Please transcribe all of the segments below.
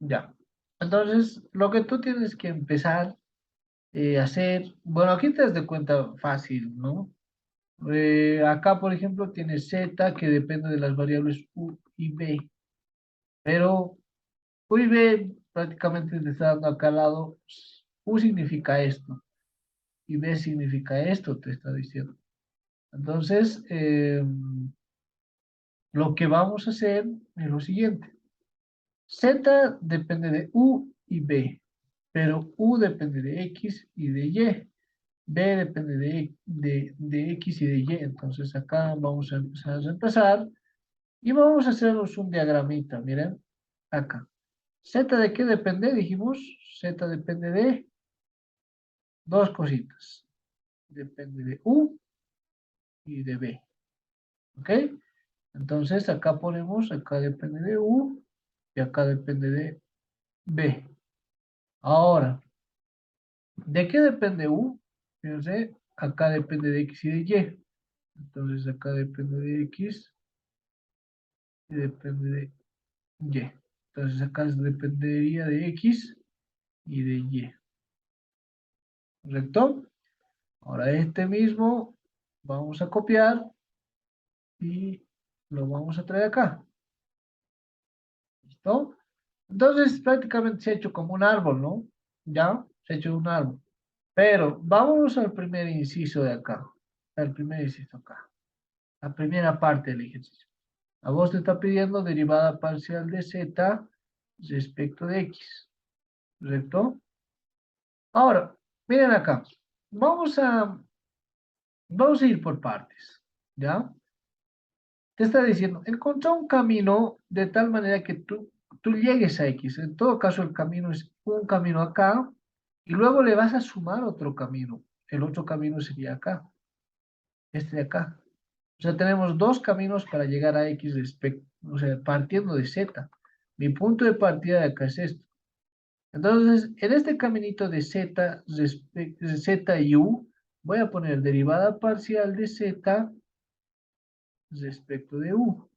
Ya. Entonces, lo que tú tienes que empezar a hacer, bueno, aquí te das de cuenta fácil, ¿no? Acá, por ejemplo, tienes Z que depende de las variables U y B, pero U y B prácticamente te está dando acá al lado, U significa esto y B significa esto, te está diciendo. Entonces, lo que vamos a hacer es lo siguiente. Z depende de U y B, pero U depende de X y de Y. B depende de X y de Y. Entonces acá vamos a empezar a reemplazar y vamos a hacernos un diagramita. Miren, acá. ¿Z de qué depende? Dijimos, Z depende de dos cositas. Depende de U y de B. ¿Ok? Entonces acá ponemos, acá depende de U y acá depende de B. Ahora, ¿de qué depende U? Fíjense, acá depende de X y de Y. Entonces acá depende de X y depende de Y. Entonces acá dependería de X y de Y. ¿Correcto? Ahora este mismo vamos a copiar y lo vamos a traer acá. ¿Listo? Entonces prácticamente se ha hecho como un árbol, ¿no? ¿Ya? Se ha hecho un árbol. Pero vámonos al primer inciso de acá. Al primer inciso acá. La primera parte del ejercicio. A vos te está pidiendo derivada parcial de z respecto de x. ¿Correcto? Ahora, miren acá. Vamos a, vamos a ir por partes. ¿Ya? Te está diciendo, encontrá un camino de tal manera que tú llegues a X. En todo caso, el camino es un camino acá y luego le vas a sumar otro camino. El otro camino sería acá, este de acá. O sea, tenemos dos caminos para llegar a X respecto, o sea, partiendo de Z. Mi punto de partida de acá es esto. Entonces, en este caminito de Z y U, voy a poner derivada parcial de Z respecto de U.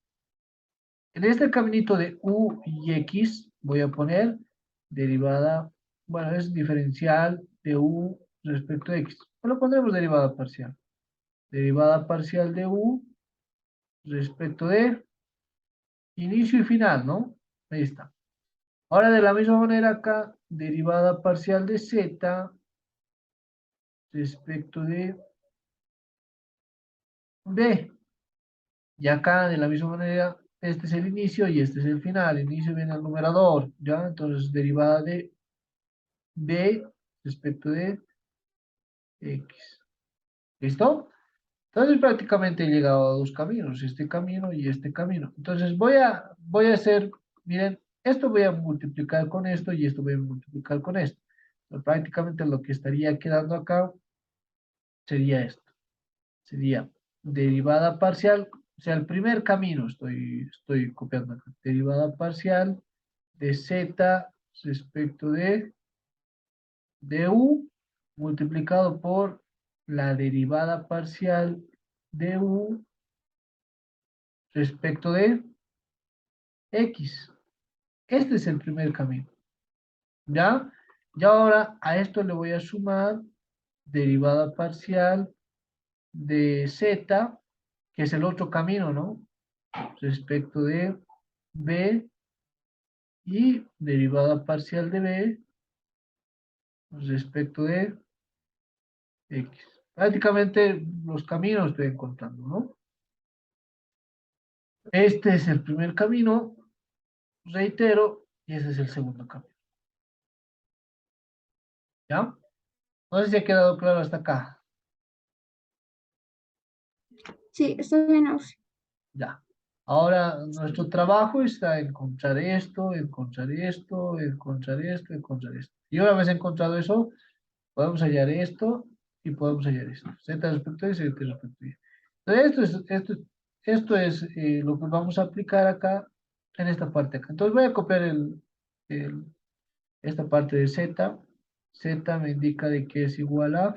En este caminito de U y X voy a poner derivada, bueno, es diferencial de U respecto a X. Lo pondremos derivada parcial. Derivada parcial de U respecto de inicio y final, ¿no? Ahí está. Ahora de la misma manera acá, derivada parcial de Z respecto de B. Y acá de la misma manera, este es el inicio y este es el final. El inicio viene al numerador, ¿ya? Entonces derivada de B respecto de X. ¿Listo? Entonces prácticamente he llegado a dos caminos, este camino y este camino. Entonces voy a hacer, miren, esto voy a multiplicar con esto y esto voy a multiplicar con esto. Entonces, prácticamente lo que estaría quedando acá sería esto. Sería derivada parcial, o sea, el primer camino estoy copiando acá. Derivada parcial de z respecto de u multiplicado por la derivada parcial de u respecto de x. Este es el primer camino, ¿ya? Y ahora a esto le voy a sumar derivada parcial de z, que es el otro camino, ¿no? Respecto de b y derivada parcial de b respecto de x. Prácticamente los caminos estoy encontrando, ¿no? Este es el primer camino, reitero, y ese es el segundo camino. ¿Ya? No sé si ha quedado claro hasta acá. Sí, está bien, Auxi. Ya. Ahora nuestro trabajo está encontrar esto, encontrar esto, encontrar esto, encontrar esto. Y una vez encontrado eso, podemos hallar esto y podemos hallar esto. Z respecto a y Z respecto a y. Entonces, esto es lo que vamos a aplicar acá en esta parte acá. Entonces voy a copiar esta parte de Z. Z me indica de que es igual a,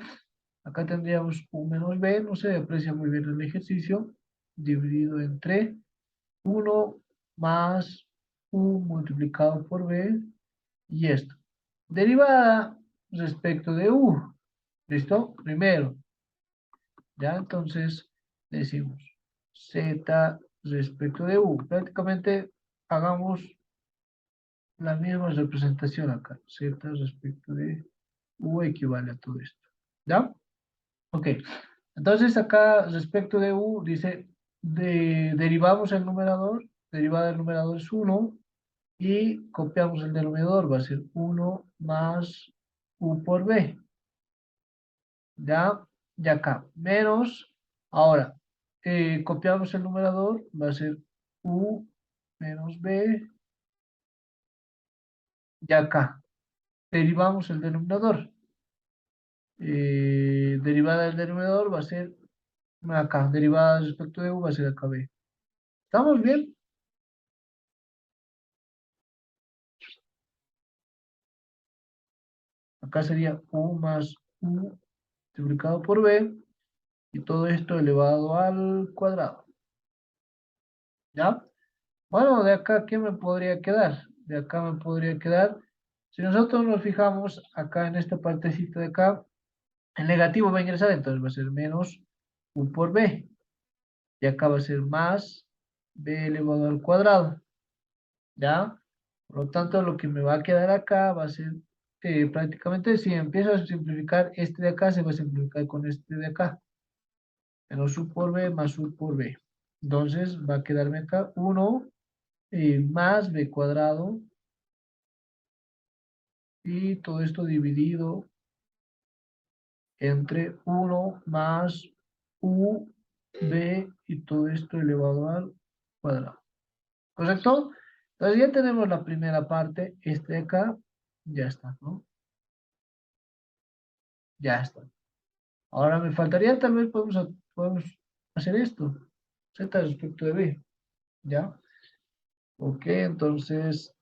acá tendríamos U menos B, no se aprecia muy bien el ejercicio, dividido entre 1 más U multiplicado por B y esto. Derivada respecto de u. ¿Listo? Primero. ¿Ya? Entonces decimos z respecto de u. Prácticamente hagamos la misma representación acá. Z respecto de u equivale a todo esto. ¿Ya? Ok. Entonces acá respecto de u dice, derivamos el numerador, derivada del numerador es 1 y copiamos el denominador, va a ser 1 más u por b. ¿Ya? Y acá, menos, ahora, copiamos el numerador, va a ser u menos b, y acá, derivamos el denominador. Derivada del denominador va a ser acá, derivada respecto de u va a ser acá b. ¿Estamos bien? Acá sería u más u multiplicado por b, y todo esto elevado al cuadrado. ¿Ya? Bueno, de acá, ¿qué me podría quedar? De acá me podría quedar, si nosotros nos fijamos acá en esta partecita de acá, el negativo va a ingresar, entonces va a ser menos u por b. Y acá va a ser más b elevado al cuadrado. ¿Ya? Por lo tanto, lo que me va a quedar acá va a ser, prácticamente, si empiezo a simplificar este de acá, se va a simplificar con este de acá. Menos u por b más u por b. Entonces, va a quedarme acá 1 más b cuadrado, y todo esto dividido entre 1 más u b, y todo esto elevado al cuadrado. ¿Correcto? Entonces ya tenemos la primera parte, este de acá, ya está, ¿no? Ya está. Ahora me faltaría, tal vez podemos hacer esto, z respecto de b, ¿ya? Ok, entonces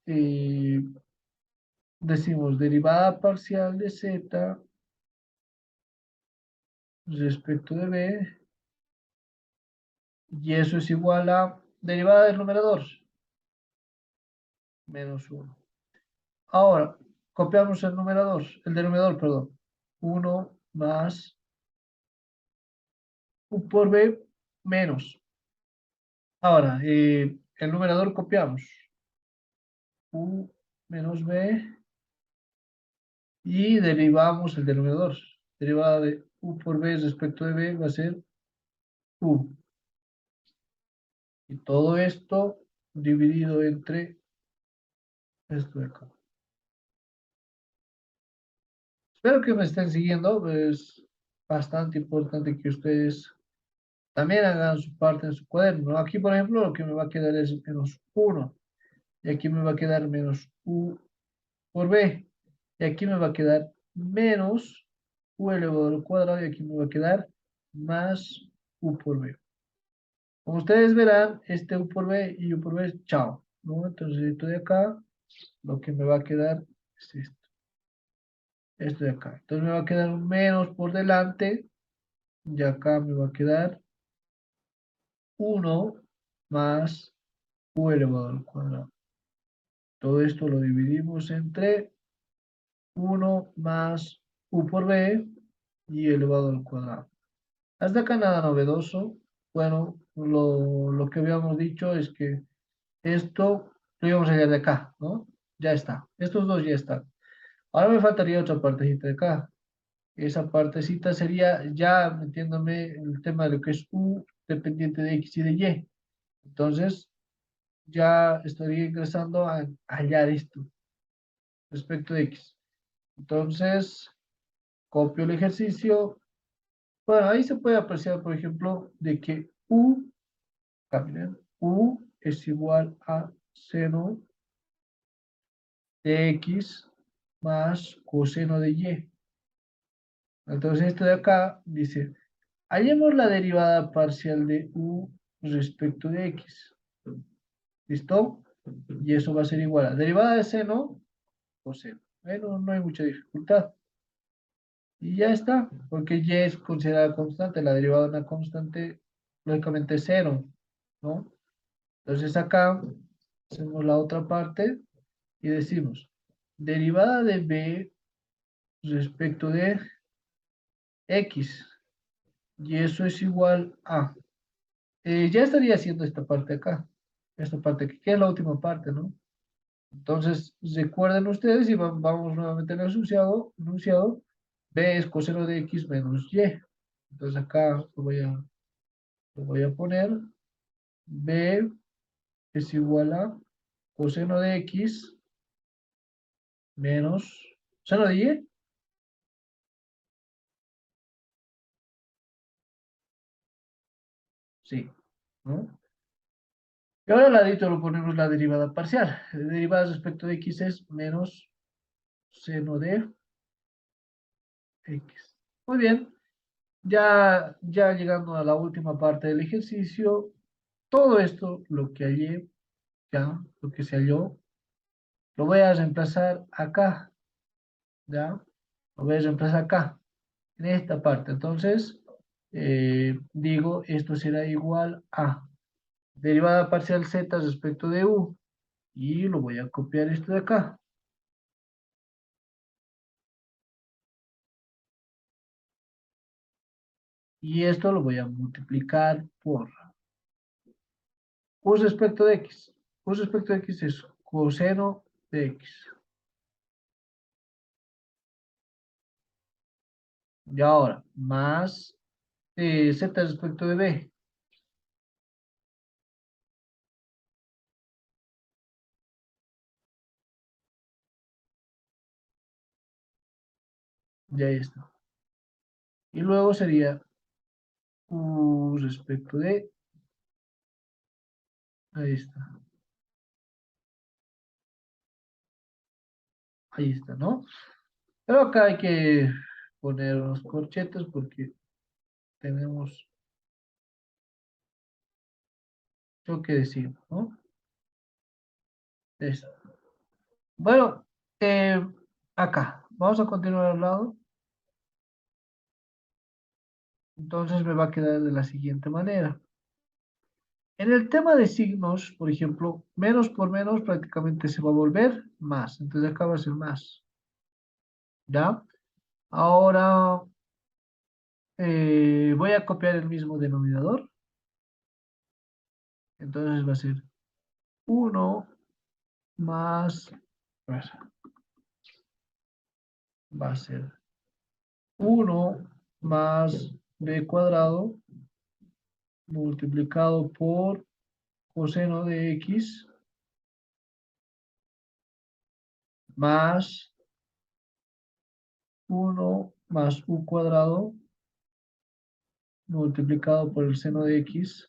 decimos derivada parcial de z respecto de b, y eso es igual a derivada del numerador, menos 1. Ahora, copiamos el denominador, perdón. 1 más u por b menos. Ahora, el numerador copiamos. U menos b, y derivamos el denominador. Derivada de u por b respecto de b va a ser u. Y todo esto dividido entre esto de acá. Espero que me estén siguiendo. Es bastante importante que ustedes también hagan su parte en su cuaderno, ¿no? Aquí, por ejemplo, lo que me va a quedar es menos 1. Y aquí me va a quedar menos u por b. Y aquí me va a quedar menos u elevado al cuadrado. Y aquí me va a quedar más u por b. Como ustedes verán, este u por b y u por b es chao, ¿no? Entonces, esto de acá, lo que me va a quedar es esto. Esto de acá. Entonces, me va a quedar un menos por delante. Y acá me va a quedar 1 más u elevado al cuadrado. Todo esto lo dividimos entre 1 más u por b y elevado al cuadrado. Hasta acá nada novedoso. Bueno, lo que habíamos dicho es que esto lo íbamos a hallar de acá, ¿no? Ya está. Estos dos ya están. Ahora me faltaría otra partecita de acá. Esa partecita sería ya metiéndome el tema de lo que es u dependiente de x y de y. Entonces, ya estaría ingresando a hallar esto respecto de x. Entonces, copio el ejercicio. Bueno, ahí se puede apreciar, por ejemplo, de que u es igual a seno de x más coseno de y. Entonces, esto de acá dice, hallemos la derivada parcial de u respecto de x. ¿Listo? Y eso va a ser igual a derivada de seno, coseno. Bueno, no hay mucha dificultad. Y ya está, porque y es considerada constante, la derivada de una constante, lógicamente es cero, ¿no? Entonces acá hacemos la otra parte y decimos, derivada de b respecto de x. Y eso es igual a... ya estaría haciendo esta parte acá. Esta parte aquí, que es la última parte, ¿no? Entonces, recuerden ustedes y vamos nuevamente al enunciado. B es coseno de x menos y. Entonces acá lo voy a poner. B es igual a coseno de x menos seno de y. Sí, ¿no? Y ahora al ladito lo ponemos la derivada parcial. La derivada respecto de x es menos seno de x. Muy bien. Ya llegando a la última parte del ejercicio, todo esto, lo que hallé, ya, lo que se halló, lo voy a reemplazar acá, ¿ya? Lo voy a reemplazar acá, en esta parte. Entonces, digo, esto será igual a derivada parcial z respecto de u. Y lo voy a copiar esto de acá. Y esto lo voy a multiplicar por u respecto de x. U respecto de x es coseno de x. Y ahora, más z respecto de b. Ya está. Y luego sería u respecto de... Ahí está. Ahí está, ¿no? Pero acá hay que poner unos corchetes porque tenemos lo que decir, ¿no? Eso. Bueno, acá. Vamos a continuar al lado. Entonces me va a quedar de la siguiente manera. En el tema de signos, por ejemplo, menos por menos prácticamente se va a volver más. Entonces acá va a ser más. ¿Ya? Ahora voy a copiar el mismo denominador. Entonces va a ser uno más, a ver, va a ser uno más b cuadrado multiplicado por coseno de x más uno más u cuadrado multiplicado por el seno de x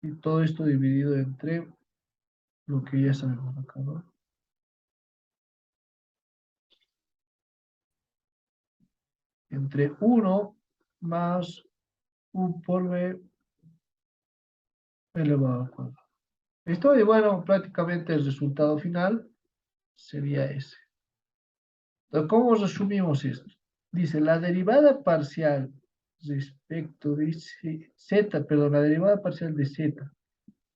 y todo esto dividido entre lo que ya sabemos acá, ¿no? Entre uno más u por b elevado al cuadrado. ¿Listo? Y bueno, prácticamente el resultado final sería ese. Entonces, ¿cómo resumimos esto? Dice, la derivada parcial respecto de z, perdón, la derivada parcial de z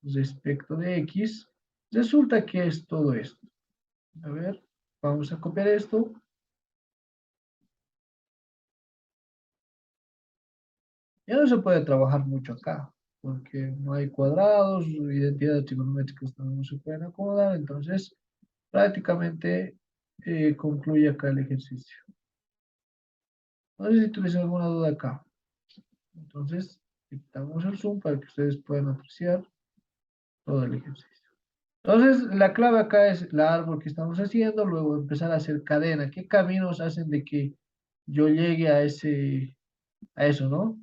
respecto de x, resulta que es todo esto. A ver, vamos a copiar esto. Ya no se puede trabajar mucho acá, porque no hay cuadrados, identidades trigonométricas también no se pueden acomodar, entonces prácticamente concluye acá el ejercicio. No sé si tuviese alguna duda acá. Entonces, quitamos el zoom para que ustedes puedan apreciar todo el ejercicio. Entonces, la clave acá es el árbol que estamos haciendo, luego empezar a hacer cadena. ¿Qué caminos hacen de que yo llegue a eso, ¿no?